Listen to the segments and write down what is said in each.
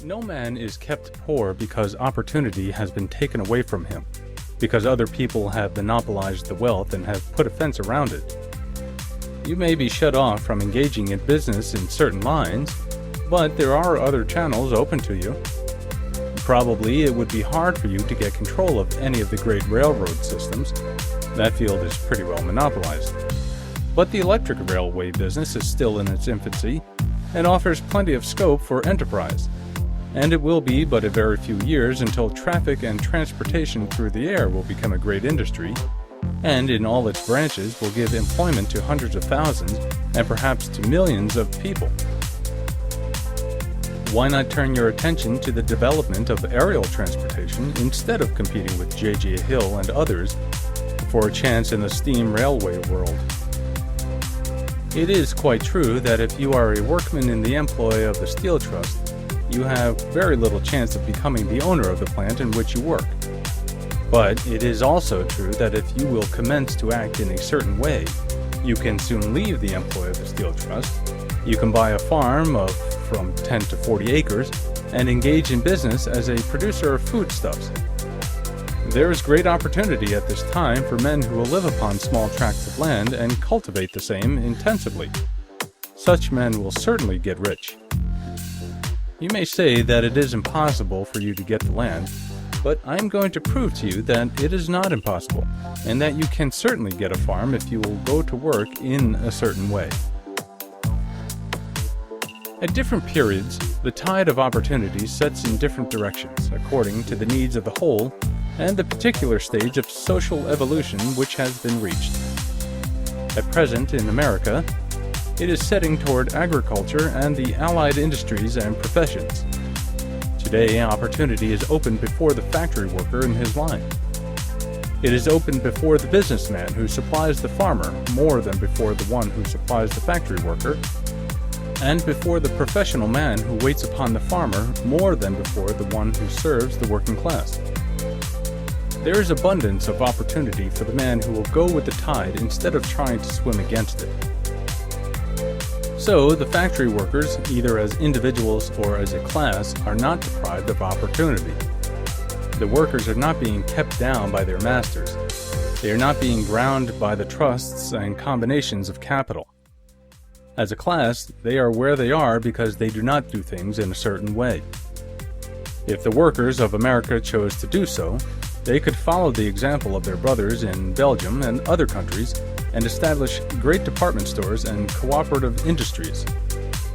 No man is kept poor because opportunity has been taken away from him, because other people have monopolized the wealth and have put a fence around it. You may be shut off from engaging in business in certain lines, but there are other channels open to you. Probably it would be hard for you to get control of any of the great railroad systems. That field is pretty well monopolized. But the electric railway business is still in its infancy and offers plenty of scope for enterprise. And it will be but a very few years until traffic and transportation through the air will become a great industry, and in all its branches will give employment to hundreds of thousands and perhaps to millions of people. Why not turn your attention to the development of aerial transportation instead of competing with J.J. Hill and others for a chance in the steam railway world? It is quite true that if you are a workman in the employ of the Steel Trust, you have very little chance of becoming the owner of the plant in which you work. But it is also true that if you will commence to act in a certain way, you can soon leave the employ of the Steel Trust. You can buy a farm of from 10 to 40 acres and engage in business as a producer of foodstuffs. There is great opportunity at this time for men who will live upon small tracts of land and cultivate the same intensively. Such men will certainly get rich. You may say that it is impossible for you to get the land, but I am going to prove to you that it is not impossible, and that you can certainly get a farm if you will go to work in a certain way. At different periods, the tide of opportunity sets in different directions, according to the needs of the whole and the particular stage of social evolution which has been reached. At present, in America, it is setting toward agriculture and the allied industries and professions. Today, opportunity is open before the factory worker in his line. It is open before the businessman who supplies the farmer more than before the one who supplies the factory worker, and before the professional man who waits upon the farmer more than before the one who serves the working class. There is abundance of opportunity for the man who will go with the tide instead of trying to swim against it. So, the factory workers, either as individuals or as a class, are not deprived of opportunity. The workers are not being kept down by their masters. They are not being ground by the trusts and combinations of capital. As a class, they are where they are because they do not do things in a certain way. If the workers of America chose to do so, they could follow the example of their brothers in Belgium and other countries and establish great department stores and cooperative industries.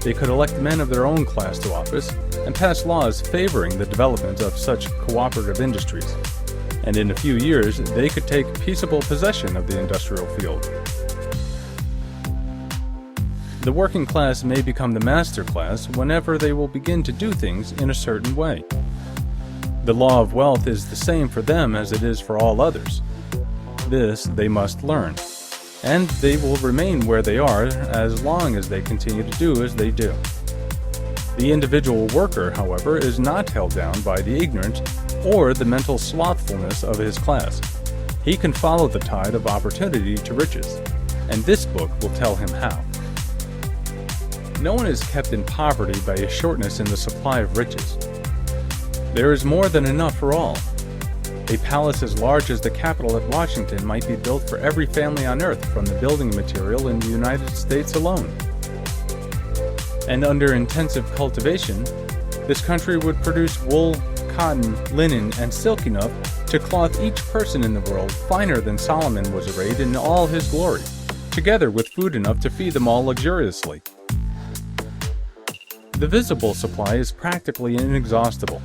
They could elect men of their own class to office and pass laws favoring the development of such cooperative industries. And in a few years, they could take peaceable possession of the industrial field. The working class may become the master class whenever they will begin to do things in a certain way. The law of wealth is the same for them as it is for all others. This they must learn, and they will remain where they are as long as they continue to do as they do. The individual worker, however, is not held down by the ignorance or the mental slothfulness of his class. He can follow the tide of opportunity to riches, and this book will tell him how. No one is kept in poverty by a shortness in the supply of riches. There is more than enough for all. A palace as large as the Capitol at Washington might be built for every family on Earth from the building material in the United States alone. And under intensive cultivation, this country would produce wool, cotton, linen, and silk enough to clothe each person in the world finer than Solomon was arrayed in all his glory, together with food enough to feed them all luxuriously. The visible supply is practically inexhaustible,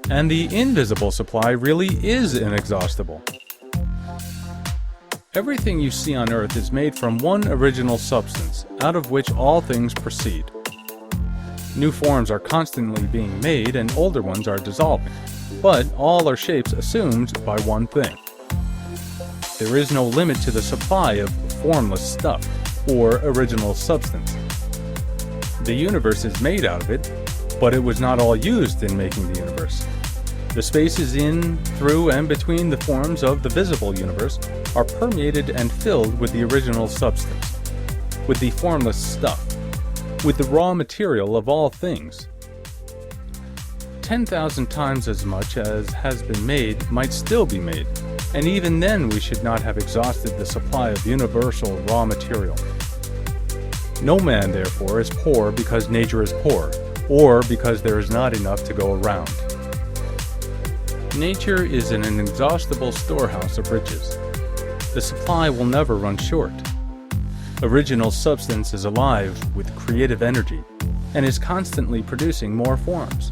and the invisible supply really is inexhaustible. Everything you see on Earth is made from one original substance, out of which all things proceed. New forms are constantly being made and older ones are dissolving, but all are shapes assumed by one thing. There is no limit to the supply of formless stuff, or original substance. The universe is made out of it, but it was not all used in making the universe. The spaces in, through, and between the forms of the visible universe are permeated and filled with the original substance, with the formless stuff, with the raw material of all things. 10,000 times as much as has been made might still be made, and even then we should not have exhausted the supply of universal raw material. No man, therefore, is poor because nature is poor, or because there is not enough to go around. Nature is an inexhaustible storehouse of riches. The supply will never run short. Original substance is alive with creative energy, and is constantly producing more forms.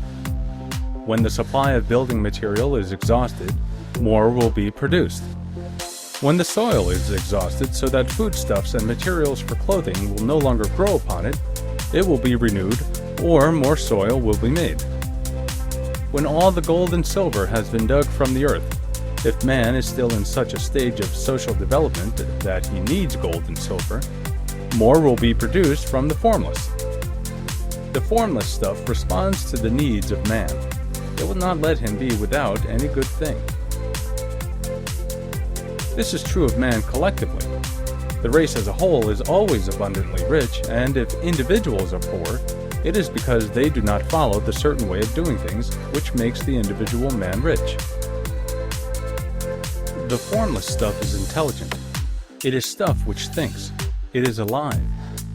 When the supply of building material is exhausted, more will be produced. When the soil is exhausted so that foodstuffs and materials for clothing will no longer grow upon it, it will be renewed, or more soil will be made. When all the gold and silver has been dug from the earth, if man is still in such a stage of social development that he needs gold and silver, more will be produced from the formless. The formless stuff responds to the needs of man. It will not let him be without any good thing. This is true of man collectively. The race as a whole is always abundantly rich, and if individuals are poor, it is because they do not follow the certain way of doing things which makes the individual man rich. The formless stuff is intelligent. It is stuff which thinks. It is alive,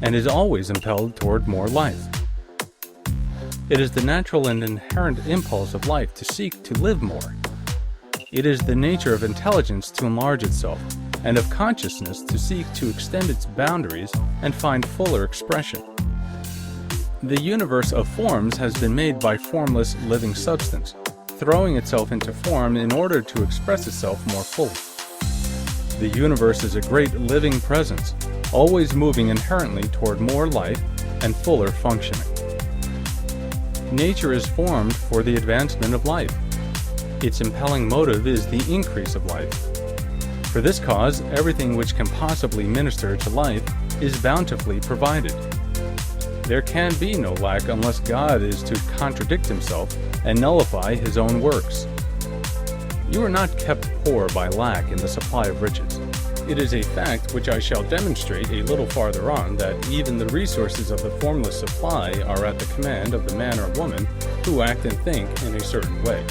and is always impelled toward more life. It is the natural and inherent impulse of life to seek to live more. It is the nature of intelligence to enlarge itself, and of consciousness to seek to extend its boundaries and find fuller expression. The universe of forms has been made by formless living substance, throwing itself into form in order to express itself more fully. The universe is a great living presence, always moving inherently toward more life and fuller functioning. Nature is formed for the advancement of life. Its impelling motive is the increase of life. For this cause, everything which can possibly minister to life is bountifully provided. There can be no lack unless God is to contradict himself and nullify his own works. You are not kept poor by lack in the supply of riches. It is a fact which I shall demonstrate a little farther on, that even the resources of the formless supply are at the command of the man or woman who act and think in a certain way.